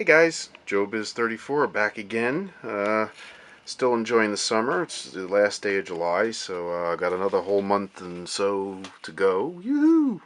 Hey guys, Joebizz34 back again. Still enjoying the summer. It's the last day of July, so I got another whole month and so to go. Yoo-hoo!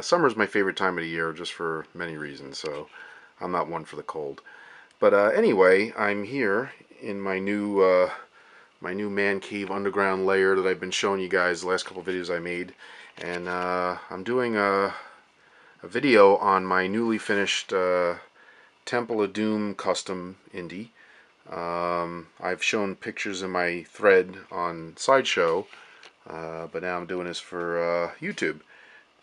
Summer's my favorite time of the year, just for many reasons. So I'm not one for the cold. But anyway, I'm here in my new man cave underground lair that I've been showing you guys the last couple of videos I made, and I'm doing a video on my newly finished Temple of Doom custom Indy. I've shown pictures in my thread on Sideshow, but now I'm doing this for YouTube.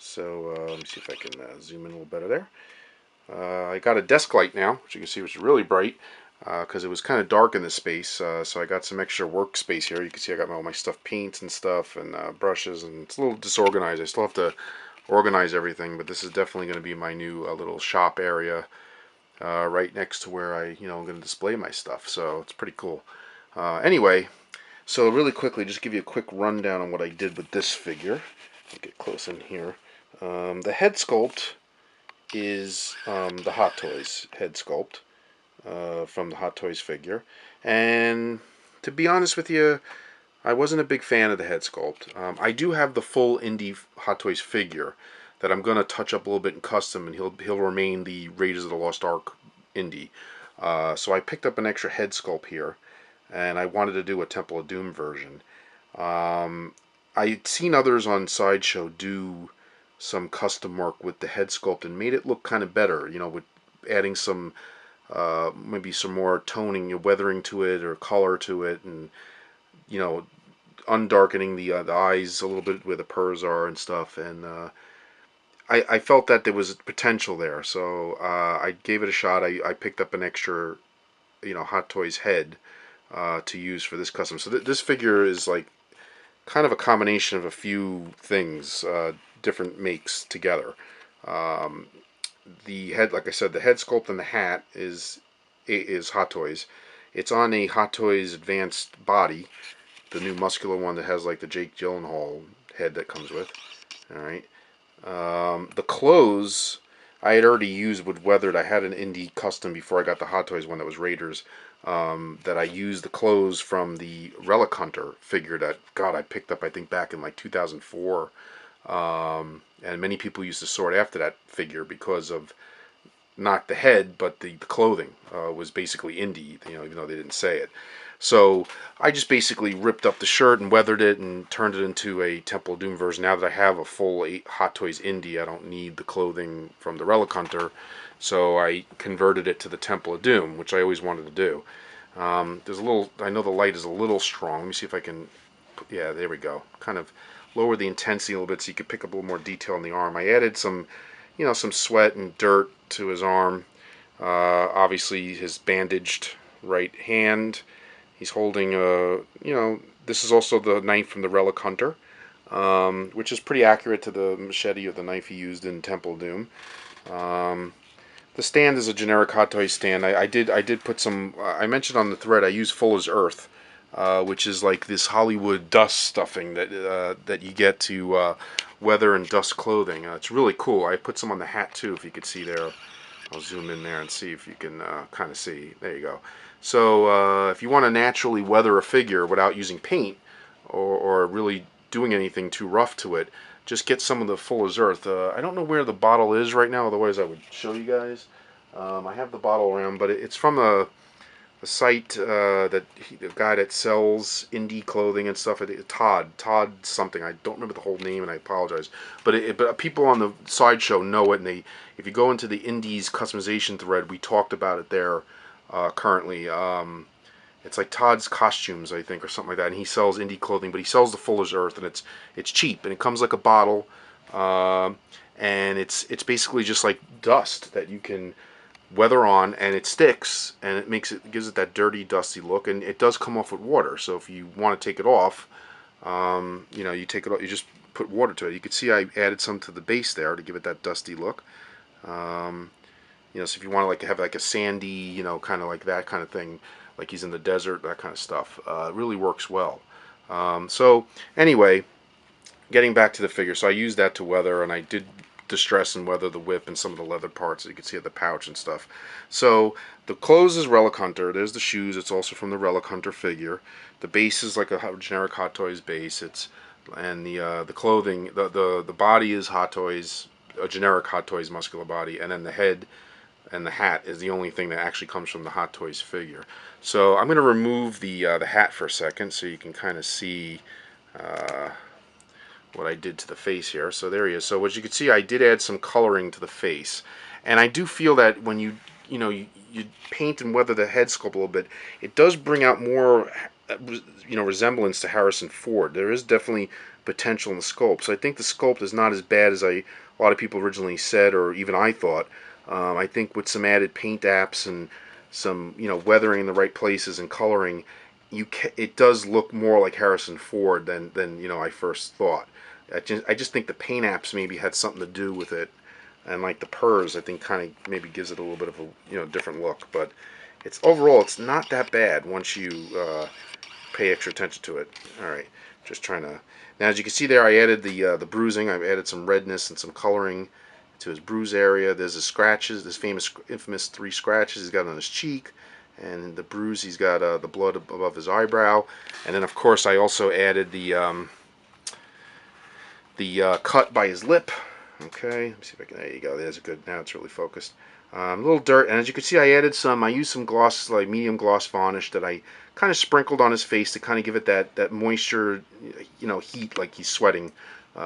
So let me see if I can zoom in a little better there. I got a desk light now, which you can see was really bright because it was kind of dark in this space. So I got some extra workspace here. You can see I got all my stuff, paints and stuff, and brushes, and it's a little disorganized. I still have to organize everything, but this is definitely going to be my new little shop area. Right next to where I'm going to display my stuff. So it's pretty cool. Anyway, so really quickly, just give you a quick rundown on what I did with this figure. I'll get close in here. The head sculpt is the Hot Toys head sculpt from the Hot Toys figure. And to be honest with you, I wasn't a big fan of the head sculpt. I do have the full Indy Hot Toys figure that I'm going to touch up a little bit in custom, and he'll remain the Raiders of the Lost Ark Indy. So I picked up an extra head sculpt here, and I wanted to do a Temple of Doom version. I'd seen others on Sideshow do some custom work with the head sculpt and made it look kind of better, with adding some maybe some more toning, weathering to it, or color to it, and undarkening the eyes a little bit where the purrs are and stuff. And I felt that there was potential there, so I gave it a shot. I picked up an extra, Hot Toys head to use for this custom. So this figure is like kind of a combination of a few things, different makes together. The head, like I said, the head sculpt and the hat is Hot Toys. It's on a Hot Toys advanced body, the new muscular one that has like the Jake Gyllenhaal head that comes with. All right. The clothes I had already used with weathered. I had an Indy custom before I got the Hot Toys one that was Raiders. That I used the clothes from the Relic Hunter figure that I picked up I think back in like 2004. And many people used to sort after that figure because of not the head but the clothing was basically Indy, even though they didn't say it. So I just basically ripped up the shirt and weathered it and turned it into a Temple of Doom version. Now that I have a full Hot Toys Indy, I don't need the clothing from the Relic Hunter, so I converted it to the Temple of Doom, which I always wanted to do. There's a little, I know the light is a little strong. Let me see if I can, yeah, there we go. Kind of lower the intensity a little bit so you can pick up a little more detail on the arm. I added some, some sweat and dirt to his arm. Obviously his bandaged right hand. He's holding this is also the knife from the Relic Hunter, which is pretty accurate to the machete or the knife he used in Temple of Doom. The stand is a generic Hot Toys stand. I did put some. I mentioned on the thread I use Fuller's Earth, which is like this Hollywood dust stuffing that you get to weather and dust clothing. It's really cool. I put some on the hat too, if you could see there. I'll zoom in there and see if you can kind of see. There you go. So if you want to naturally weather a figure without using paint or really doing anything too rough to it, just get some of the Fuller's Earth. I don't know where the bottle is right now, otherwise I would show you guys. I have the bottle around, but it's from a site the guy that sells indie clothing and stuff. TOD something. I don't remember the whole name, and I apologize. But people on the Sideshow know it, and if you go into the Indies customization thread, we talked about it there. Currently, it's like Todd's Costumes, I think, or something like that. And he sells indie clothing, but he sells the Fuller's Earth, and it's cheap, and it comes like a bottle, and it's basically just like dust that you can weather on, and it sticks, and gives it that dirty, dusty look, and it does come off with water. So if you want to take it off, you take it off, you just put water to it. You can see I added some to the base there to give it that dusty look. So if you want to like have like a sandy, kind of like that kind of thing, like he's in the desert, that kind of stuff, it really works well. So anyway, getting back to the figure, so I used that to weather, and I did distress and weather the whip and some of the leather parts that you can see at the pouch and stuff. So the clothes is Relic Hunter. There's the shoes. It's also from the Relic Hunter figure. The base is like a generic Hot Toys base. And the clothing, the body is Hot Toys, a generic Hot Toys muscular body, and then the head and the hat is the only thing that actually comes from the Hot Toys figure. So I'm going to remove the hat for a second so you can kind of see what I did to the face here. So there he is. So as you can see, I did add some coloring to the face, and I do feel that when you paint and weather the head sculpt a little bit, it does bring out more resemblance to Harrison Ford. There is definitely potential in the sculpt. So I think the sculpt is not as bad as a lot of people originally said, or even I thought. I think with some added paint apps and some weathering in the right places and coloring, it does look more like Harrison Ford than I first thought. I just think the paint apps maybe had something to do with it, and like the purrs, I think kind of maybe gives it a little bit of a different look. But overall it's not that bad once you pay extra attention to it. All right, just trying to. Now as you can see there, I added the bruising. I've added some redness and some coloring to his bruise area. There's his scratches, this infamous 3 scratches he's got on his cheek, and the bruise he's got the blood above his eyebrow, and then of course I also added the cut by his lip. Okay, let me see if I can. There you go. There's a good. Now it's really focused. A little dirt, and as you can see, I used some gloss, like medium gloss varnish that I kind of sprinkled on his face to kind of give it that moisture, heat, like he's sweating,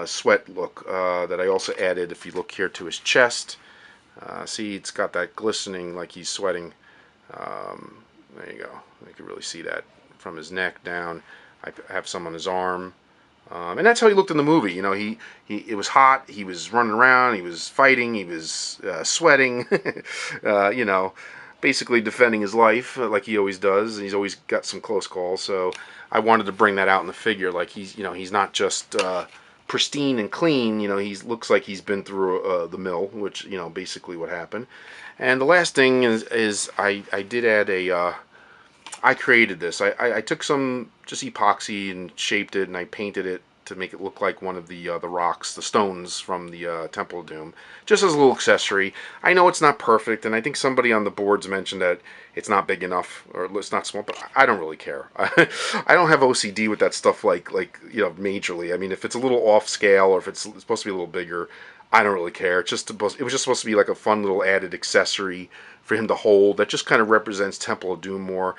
sweat look. That I also added, if you look here, to his chest. See, it's got that glistening, like he's sweating. There you go. You can really see that from his neck down. I have some on his arm. And that's how he looked in the movie. It was hot. He was running around. He was fighting. He was sweating. Basically defending his life like he always does. And he's always got some close calls. So I wanted to bring that out in the figure. Like he's not just pristine and clean. He looks like he's been through the mill, which basically what happened. And the last thing is I did add I created this. I took some just epoxy and shaped it, and I painted it to make it look like one of the rocks, the stones from the Temple of Doom, just as a little accessory. I know it's not perfect, and I think somebody on the boards mentioned that it's not big enough or it's not small, but I don't really care. I don't have OCD with that stuff like majorly. I mean, if it's a little off scale or if it's supposed to be a little bigger, I don't really care. It was just supposed to be like a fun little added accessory for him to hold that just kind of represents Temple of Doom more.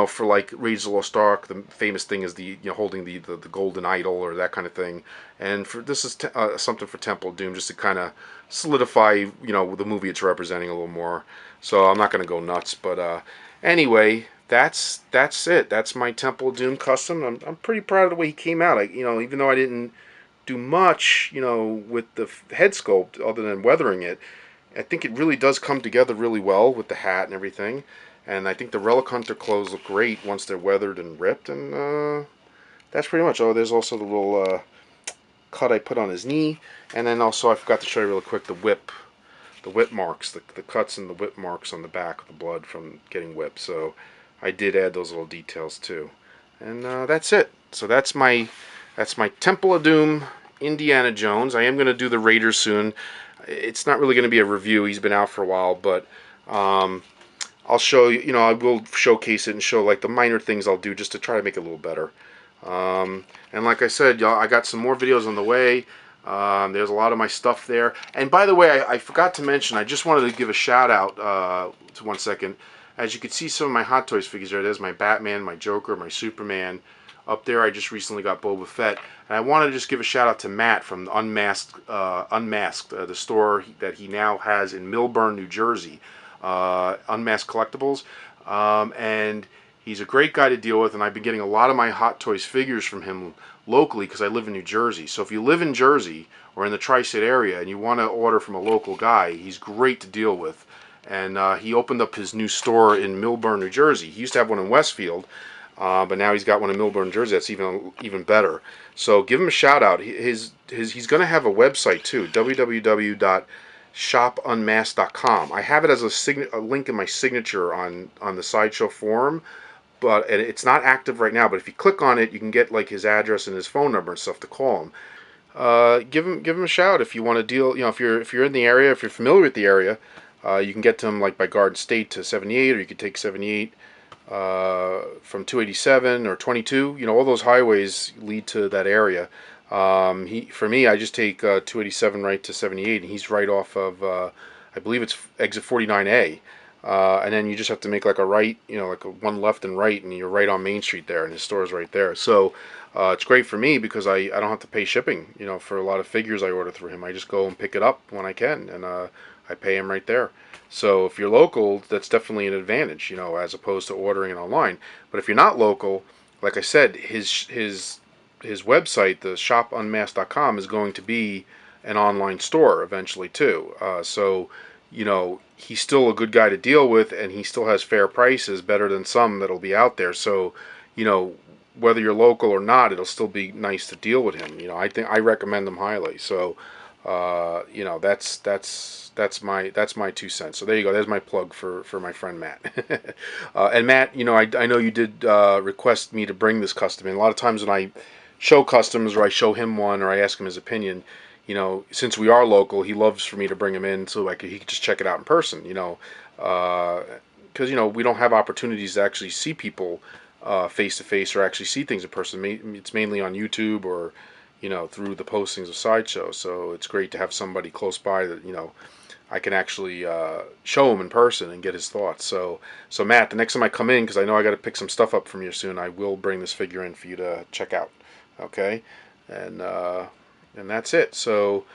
For like Raiders of the Lost Ark, the famous thing is the holding the golden idol or that kind of thing. And this is something for Temple of Doom, just to kind of solidify the movie it's representing a little more. So I'm not going to go nuts, but anyway, that's it. That's my Temple of Doom custom. I'm pretty proud of the way he came out. Even though I didn't do much, with the head sculpt other than weathering it, I think it really does come together really well with the hat and everything. And I think the Relic Hunter clothes look great once they're weathered and ripped. And that's pretty much. Oh, there's also the little cut I put on his knee. And then also I forgot to show you real quick the whip marks, the cuts and the whip marks on the back of the blood from getting whipped. So I did add those little details too. And that's it. So that's my Temple of Doom Indiana Jones. I am going to do the Raiders soon. It's not really going to be a review. He's been out for a while, but I'll show you. I will showcase it and show like the minor things I'll do just to try to make it a little better. And like I said, y'all, I got some more videos on the way. There's a lot of my stuff there. And by the way, I forgot to mention, I just wanted to give a shout out to 1 second. As you can see, some of my Hot Toys figures there. There's my Batman, my Joker, my Superman. Up there, I just recently got Boba Fett. And I wanted to just give a shout out to Matt from Unmasked, the store that he now has in Millburn, New Jersey. Unmasked Collectibles. And he's a great guy to deal with, and I've been getting a lot of my Hot Toys figures from him locally because I live in New Jersey. So if you live in Jersey or in the Tri-State area and you want to order from a local guy, he's great to deal with. And he opened up his new store in Millburn, New Jersey. He used to have one in Westfield. But now he's got one in Millburn, Jersey. That's even better. So give him a shout out. He's going to have a website too, www.shopunmasked.com. I have it as a link in my signature on the Sideshow forum, and it's not active right now. But if you click on it, you can get like his address and his phone number and stuff to call him. give him a shout if you want to deal. You know, if you're in the area, if you're familiar with the area, you can get to him like by Garden State to 78, or you could take 78 from 287 or 22. You know, all those highways lead to that area. For me, I just take 287 right to 78, and he's right off of I believe it's exit 49A. And then you just have to make like a right, you know, like a one left and right, and you're right on Main Street there, and his store's right there. So it's great for me because I don't have to pay shipping, you know, for a lot of figures I order through him. I just go and pick it up when I can, and I pay him right there. So if you're local, that's definitely an advantage, you know, as opposed to ordering it online. But if you're not local, like I said, his website, the shopunmasked.com, is going to be an online store eventually too. So you know, he's still a good guy to deal with, and he still has fair prices, better than some that'll be out there. So, you know, whether you're local or not, it'll still be nice to deal with him. You know, I recommend him highly. So, you know, that's my 2 cents. So there you go. There's my plug for my friend Matt. And Matt, you know, I know you did request me to bring this custom in. A lot of times when I show customs, or I show him one, or I ask him his opinion, you know, since we are local, he loves for me to bring him in so he could just check it out in person, you know, because, you know, we don't have opportunities to actually see people face to face, or actually see things in person. It's mainly on YouTube, or, you know, through the postings of Sideshow. So it's great to have somebody close by that, you know, I can actually show him in person and get his thoughts. So Matt, the next time I come in, because I know I got to pick some stuff up from you soon, I will bring this figure in for you to check out. Okay, and that's it. So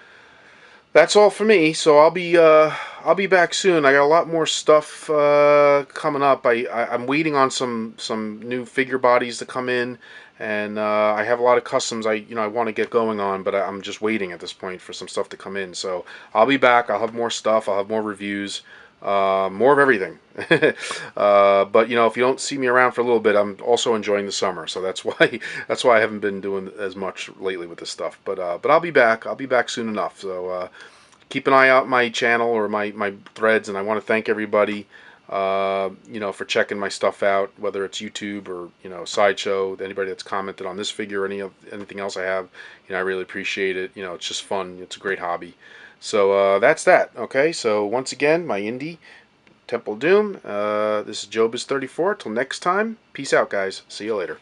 that's all for me. So I'll be back soon. I got a lot more stuff coming up. I'm waiting on some new figure bodies to come in, and I have a lot of customs I want to get going on, but I'm just waiting at this point for some stuff to come in. So I'll be back. I'll have more stuff. I'll have more reviews. More of everything. But you know, if you don't see me around for a little bit, I'm also enjoying the summer, so that's why I haven't been doing as much lately with this stuff. But I'll be back. I'll be back soon enough. So keep an eye out my channel, or my threads, and I want to thank everybody, you know, for checking my stuff out, whether it's YouTube or, you know, Sideshow. Anybody that's commented on this figure or anything else I have, you know, I really appreciate it. You know, it's just fun. It's a great hobby. So that's that. Okay, so once again, my indie, Temple Doom. This is Joebizz34. Till next time, peace out, guys. See you later.